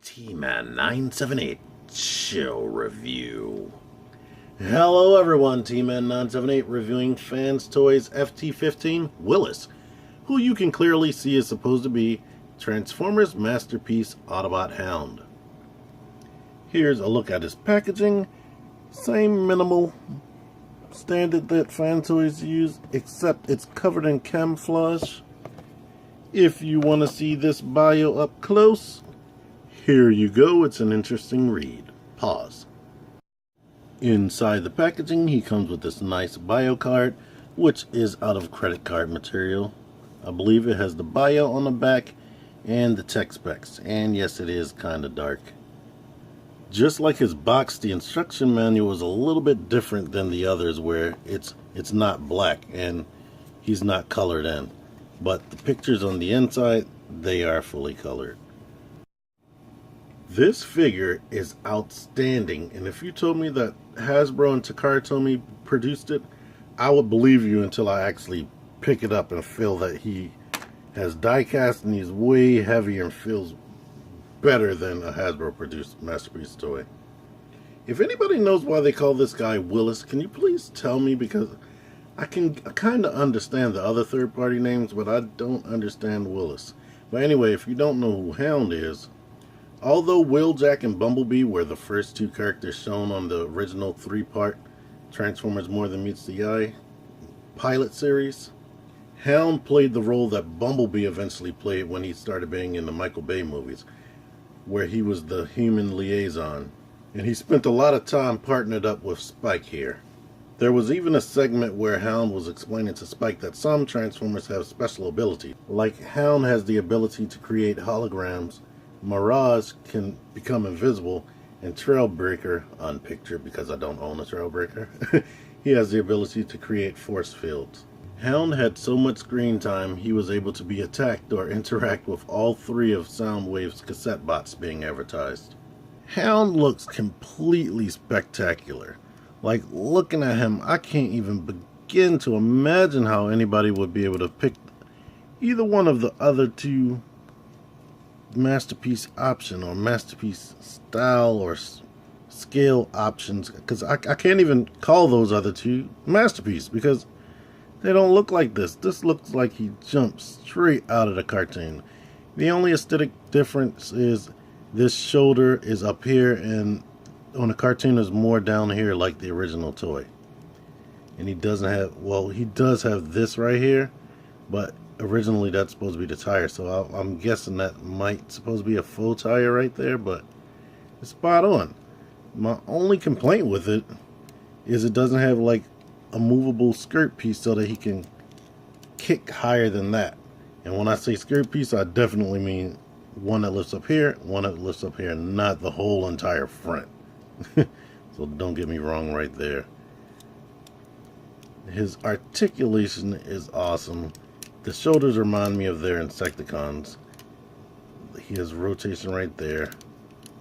T-Man 978 Show Review. Hello everyone, T-Man 978 reviewing Fanstoys FT-15 Willis, who you can clearly see is supposed to be Transformers Masterpiece Autobot Hound. Here's a look at his packaging. Same minimal standard that Fanstoys use, except it's covered in camouflage. If you want to see this bio up close, here you go. It's an interesting read. Pause. Inside the packaging, he comes with this nice bio card, which is out of credit card material. I believe it has the bio on the back and the tech specs. And yes, it is kind of dark. Just like his box, the instruction manual is a little bit different than the others, where it's not black and he's not colored in. But the pictures on the inside, they are fully colored. This figure is outstanding, and if you told me that Hasbro and Takara produced it, I would believe you until I actually pick it up and feel that he has die cast and he's way heavier and feels better than a Hasbro produced Masterpiece toy. If anybody knows why they call this guy Willis, can you please tell me, because I kind of understand the other third-party names, but I don't understand Willis. But anyway, if you don't know who Hound is, although Wheeljack and Bumblebee were the first two characters shown on the original three-part Transformers More Than Meets the Eye pilot series, Hound played the role that Bumblebee eventually played when he started being in the Michael Bay movies, where he was the human liaison. And he spent a lot of time partnered up with Spike here. There was even a segment where Hound was explaining to Spike that some Transformers have special abilities. Like Hound has the ability to create holograms, Mirage can become invisible, and Trailbreaker, unpictured because I don't own a Trailbreaker, he has the ability to create force fields. Hound had so much screen time he was able to be attacked or interact with all three of Soundwave's cassette bots being advertised. Hound looks completely spectacular. Like, looking at him, I can't even begin to imagine how anybody would be able to pick either one of the other two Masterpiece option or Masterpiece style or scale options, because I can't even call those other two Masterpiece because they don't look like this. This looks like he jumped straight out of the cartoon. The only aesthetic difference is this shoulder is up here, and on the cartoon is more down here like the original toy. And he doesn't have, well, he does have this right here, but originally that's supposed to be the tire, so I'm guessing that might supposed to be a faux tire right there, but it's spot on. My only complaint with it is it doesn't have like a movable skirt piece so that he can kick higher than that. And when I say skirt piece, I definitely mean one that lifts up here, one that lifts up here, not the whole entire front. So don't get me wrong right there. His articulation is awesome. The shoulders remind me of their Insecticons. He has rotation right there.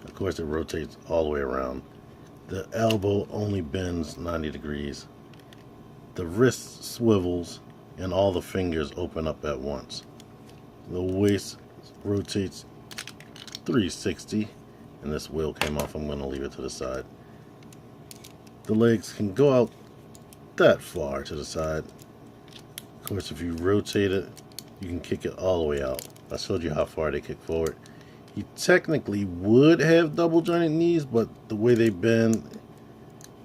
Of course, it rotates all the way around. The elbow only bends 90 degrees. The wrist swivels and all the fingers open up at once. The waist rotates 360. And this wheel came off. I'm going to leave it to the side. The legs can go out that far to the side. Of course, if you rotate it, you can kick it all the way out. I showed you how far they kick forward. He technically would have double jointed knees, but the way they bend,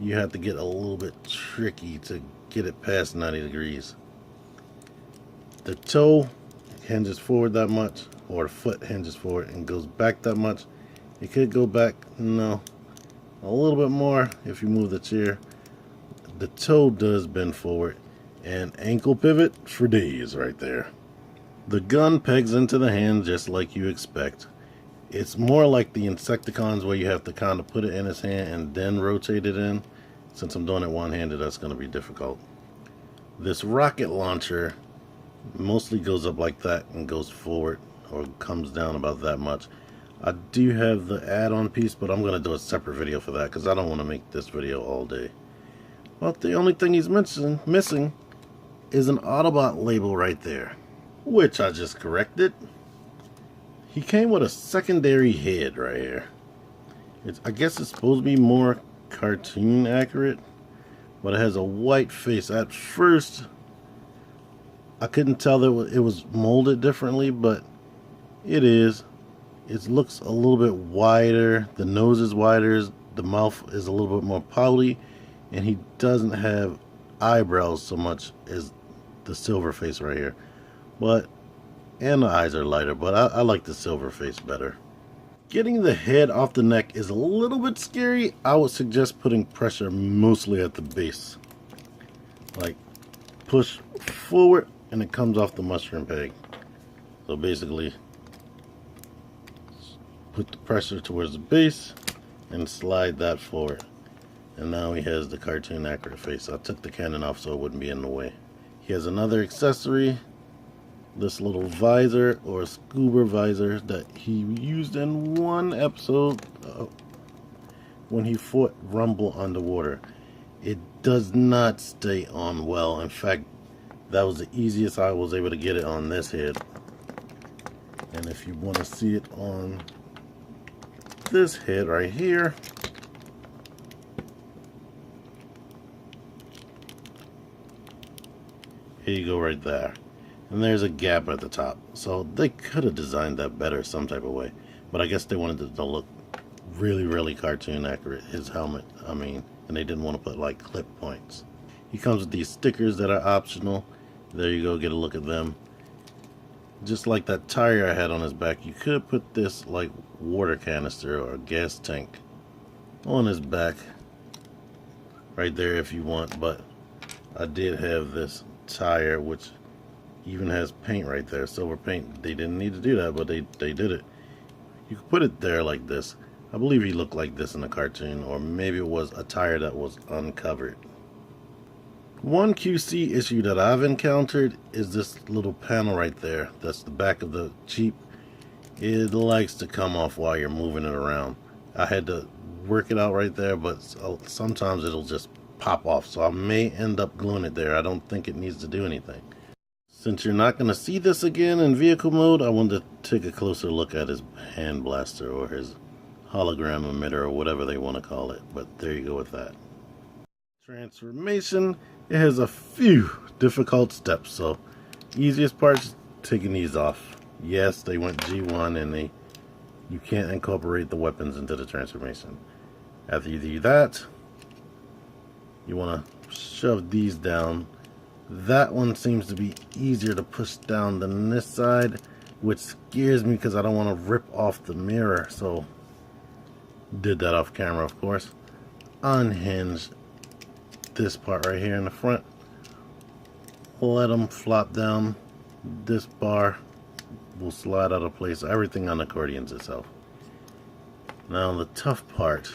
you have to get a little bit tricky to get it past 90 degrees. The toe hinges forward that much, or the foot hinges forward and goes back that much. It could go back, no, a little bit more if you move the chair. The toe does bend forward, and ankle pivot for days right there. The gun pegs into the hand just like you expect. It's more like the Insecticons where you have to kind of put it in his hand and then rotate it in. Since I'm doing it one-handed, that's going to be difficult. This rocket launcher mostly goes up like that and goes forward or comes down about that much. I do have the add-on piece, but I'm going to do a separate video for that because I don't want to make this video all day. Well, the only thing he's missing is an Autobot label right there, which I just corrected. He came with a secondary head right here. I guess it's supposed to be more cartoon accurate, but it has a white face. At first, I couldn't tell that it was molded differently, but it is. It looks a little bit wider. The nose is wider. The mouth is a little bit more pouty, and he doesn't have eyebrows so much as the silver face right here. And the eyes are lighter, but I like the silver face better. Getting the head off the neck is a little bit scary. I would suggest putting pressure mostly at the base. Like, push forward and it comes off the mushroom peg. So basically, put the pressure towards the base and slide that forward. And now he has the cartoon accurate face. I took the cannon off so it wouldn't be in the way. He has another accessory. This little visor, or scuba visor, that he used in one episode when he fought Rumble underwater. It does not stay on well. In fact, that was the easiest I was able to get it on this head. And if you want to see it on this head right here, here you go right there. And there's a gap at the top. So they could have designed that better some type of way. But I guess they wanted it to look really, really cartoon accurate. His helmet, I mean. And they didn't want to put like clip points. He comes with these stickers that are optional. There you go, get a look at them. Just like that tire I had on his back, you could put this like water canister or a gas tank on his back. Right there if you want. But I did have this tire which even has paint right there, silver paint. They didn't need to do that, but they did it. You could put it there like this. I believe he looked like this in the cartoon, or maybe it was a tire that was uncovered. One QC issue that I've encountered is this little panel right there. That's the back of the Jeep. It likes to come off while you're moving it around. I had to work it out right there, but sometimes it'll just pop off. So I may end up gluing it there. I don't think it needs to do anything. Since you're not going to see this again in vehicle mode, I wanted to take a closer look at his hand blaster or his hologram emitter or whatever they want to call it. But there you go with that. Transformation, it has a few difficult steps. So easiest part is taking these off. Yes, they went G1 and you can't incorporate the weapons into the transformation. After you do that, you want to shove these down. That one seems to be easier to push down than this side, which scares me because I don't want to rip off the mirror. So, did that off camera, of course. Unhinge this part right here in the front. Let them flop down. This bar will slide out of place. Everything on the accordions itself. Now, the tough part,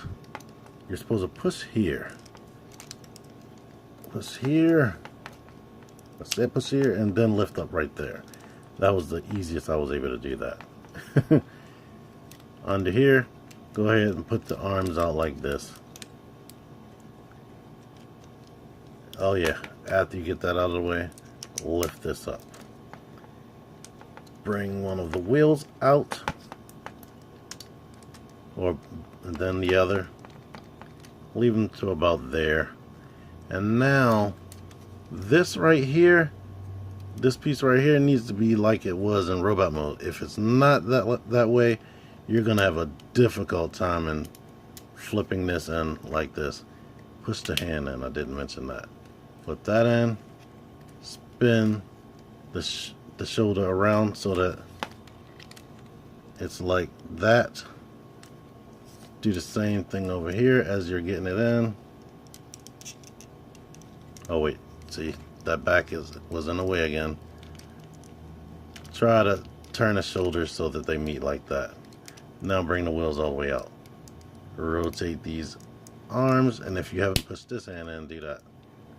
you're supposed to push here. Push here. Push here and then lift up right there. That was the easiest I was able to do that. Under here, go ahead and put the arms out like this. Oh yeah, after you get that out of the way, lift this up. Bring one of the wheels out, and then the other. Leave them to about there. And now this right here, this piece right here needs to be like it was in robot mode. If it's not that way, you're gonna have a difficult time in flipping this in like this. Push the hand in, I didn't mention that. Flip that in, spin the shoulder around so that it's like that. Do the same thing over here as you're getting it in. Oh wait, see, that back was in the way again. Try to turn the shoulders so that they meet like that. Now bring the wheels all the way out. Rotate these arms, and if you haven't pushed this hand in, do that.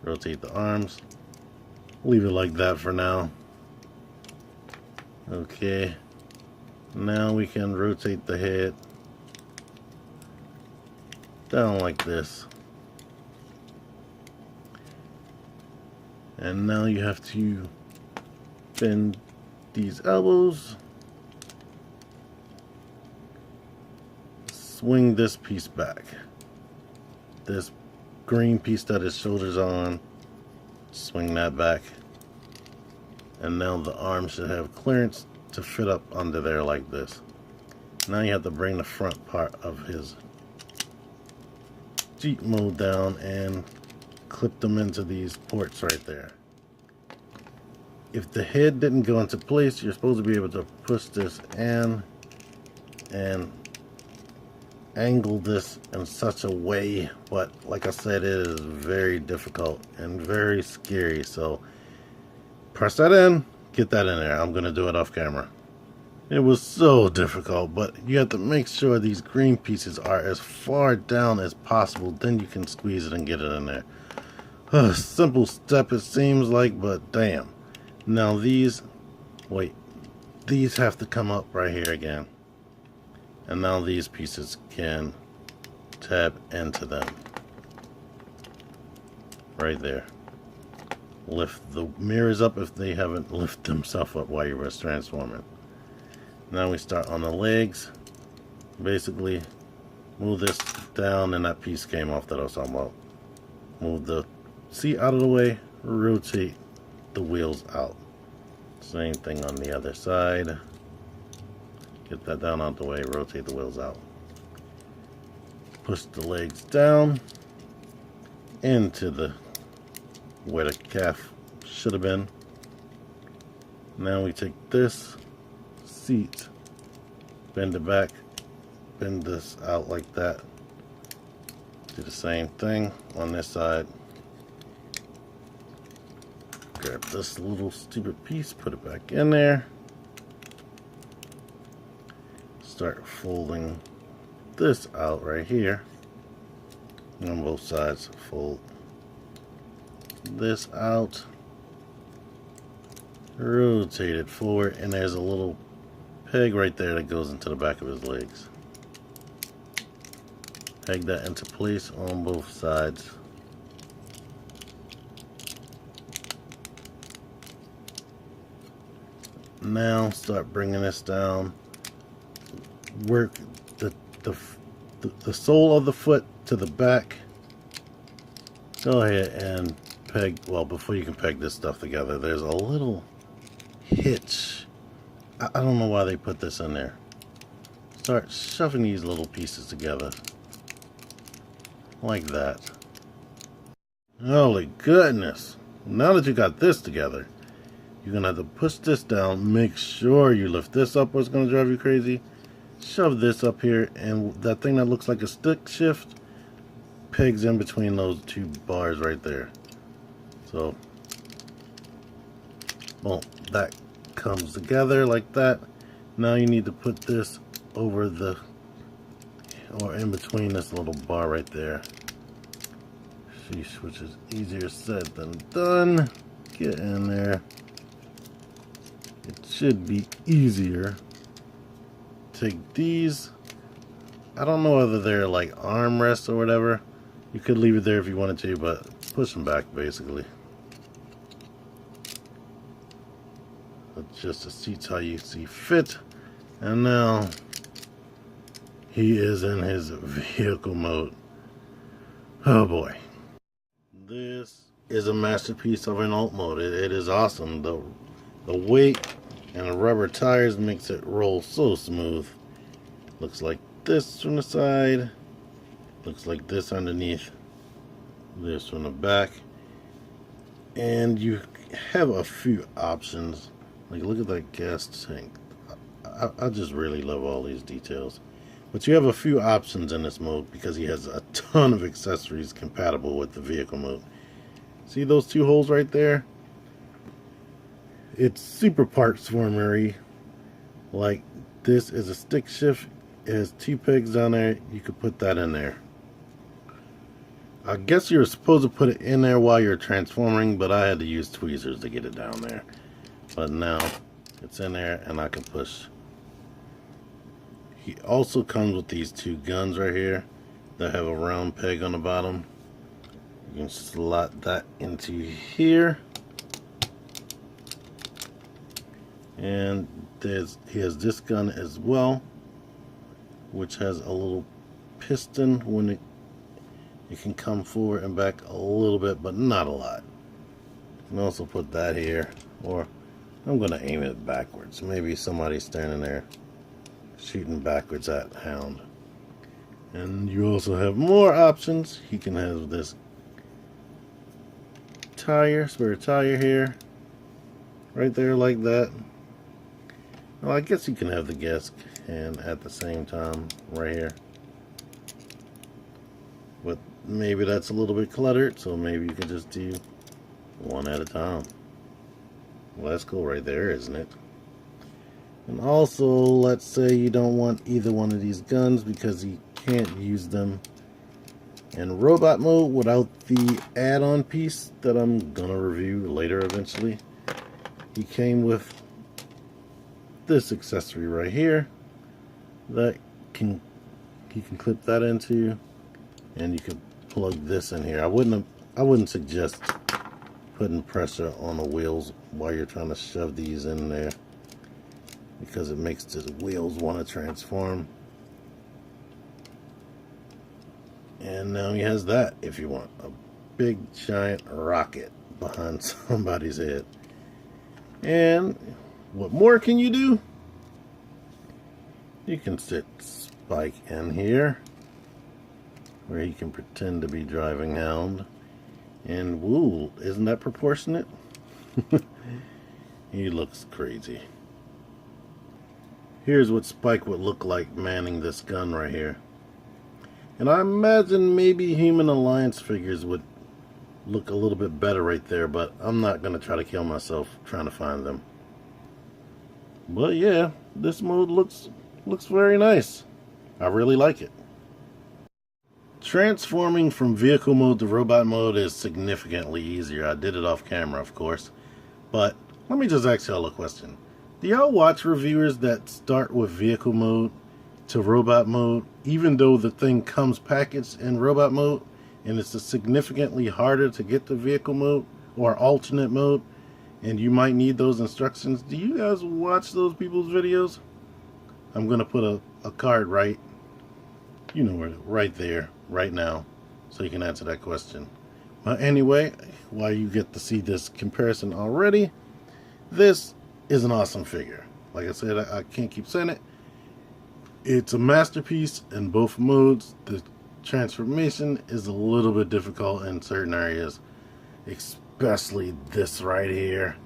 Rotate the arms. Leave it like that for now. Okay. Now we can rotate the head down like this. And now you have to bend these elbows swing this piece back. This green piece that his shoulders on, swing that back. And now the arm should have clearance to fit up under there like this. Now you have to bring the front part of his Jeep mode down and clip them into these ports right there. If the head didn't go into place, you're supposed to be able to push this in and angle this in such a way, but like I said, it is very difficult and very scary. So press that in, get that in there. I'm gonna do it off camera. It was so difficult, but you have to make sure these green pieces are as far down as possible, then you can squeeze it and get it in there. Simple step it seems like, but damn. Now these have to come up right here again. And now these pieces can tab into them. Right there. Lift the mirrors up if they haven't lifted themselves up while you were transforming. Now we start on the legs. Basically, move this down and that piece came off that I was talking about. Move the seat out of the way, rotate the wheels out. Same thing on the other side. Get that down out the way, rotate the wheels out. Push the legs down into the where the calf should have been. Now we take this seat, bend it back, bend this out like that. Do the same thing on this side. Grab this little stupid piece, put it back in there. Start folding this out right here on both sides. Fold this out, rotate it forward, and there's a little peg right there that goes into the back of his legs. Peg that into place on both sides. Now start bringing this down. Work the sole of the foot to the back. Go ahead and peg, well, before you can peg this stuff together, there's a little hitch. I don't know why they put this in there. Start shoving these little pieces together. Like that. Holy goodness. Now that you got this together, you're going to have to push this down. Make sure you lift this up or it's going to drive you crazy. Shove this up here, and that thing that looks like a stick shift pegs in between those two bars right there. So, boom, that comes together like that. Now you need to put this over the, or in between this little bar right there. Sheesh, which is easier said than done. Get in there. It should be easier. Take these. I don't know whether they're like armrests or whatever. You could leave it there if you wanted to, but push them back basically. Adjust the seats how you see fit. And now he is in his vehicle mode. Oh boy. This is a masterpiece of an alt mode. It is awesome. The weight and the rubber tires makes it roll so smooth. Looks like this from the side. Looks like this underneath. This from the back. And you have a few options. Like, look at that gas tank. I just really love all these details. But you have a few options in this mode because he has a ton of accessories compatible with the vehicle mode. See those two holes right there? It's super parts formery. Like, this is a stick shift. It has two pegs down there. You could put that in there. I guess you're supposed to put it in there while you're transforming, but I had to use tweezers to get it down there. But now it's in there and I can push. He also comes with these two guns right here that have a round peg on the bottom. You can slot that into here. And he has this gun as well, which has a little piston when it can come forward and back a little bit, but not a lot. You can also put that here, or I'm going to aim it backwards. Maybe somebody's standing there shooting backwards at Hound. And you also have more options. He can have this tire, spare tire here, right there like that. Well, I guess you can have the gas can at the same time right here. But maybe that's a little bit cluttered, so maybe you can just do one at a time. Well, that's cool right there, isn't it? And also, let's say you don't want either one of these guns because you can't use them in robot mode without the add-on piece that I'm gonna review later eventually. He came with this accessory right here that you can clip that into, and you can plug this in here. I wouldn't suggest putting pressure on the wheels while you're trying to shove these in there, because it makes the wheels want to transform. And now he has that if you want a big giant rocket behind somebody's head. And what more can you do? You can sit Spike in here where he can pretend to be driving Hound. And woo, isn't that proportionate? He looks crazy. Here's what Spike would look like manning this gun right here. And I imagine maybe Human Alliance figures would look a little bit better right there, but I'm not going to try to kill myself trying to find them. But yeah, this mode looks very nice. I really like it. Transforming from vehicle mode to robot mode is significantly easier. I did it off camera, of course. But let me just ask y'all a question. Do y'all watch reviewers that start with vehicle mode to robot mode, even though the thing comes packaged in robot mode, and it's significantly harder to get to vehicle mode or alternate mode, and you might need those instructions? Do you guys watch those people's videos? I'm gonna put a card right, you know where, right there, right now, so you can answer that question. But anyway, while you get to see this comparison already, this is an awesome figure. Like I said, I can't keep saying it. It's a masterpiece in both modes. The transformation is a little bit difficult in certain areas, especially this right here,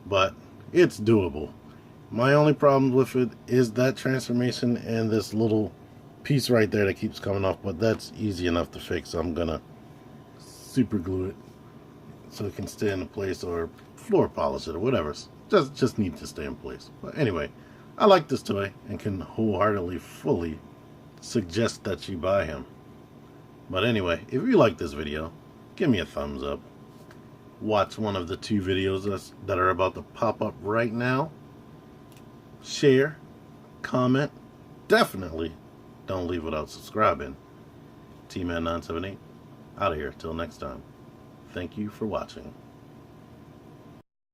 but it's doable. My only problem with it is that transformation and this little piece right there that keeps coming off, but that's easy enough to fix. I'm gonna super glue it so it can stay in place, or floor polish it, or whatever. Just need to stay in place. But anyway, I like this toy and can wholeheartedly fully suggest that you buy him. But anyway, if you like this video, give me a thumbs up. Watch one of the 2 videos that are about to pop up right now. Share, comment, definitely don't leave without subscribing. T-Man978, out of here till next time. Thank you for watching.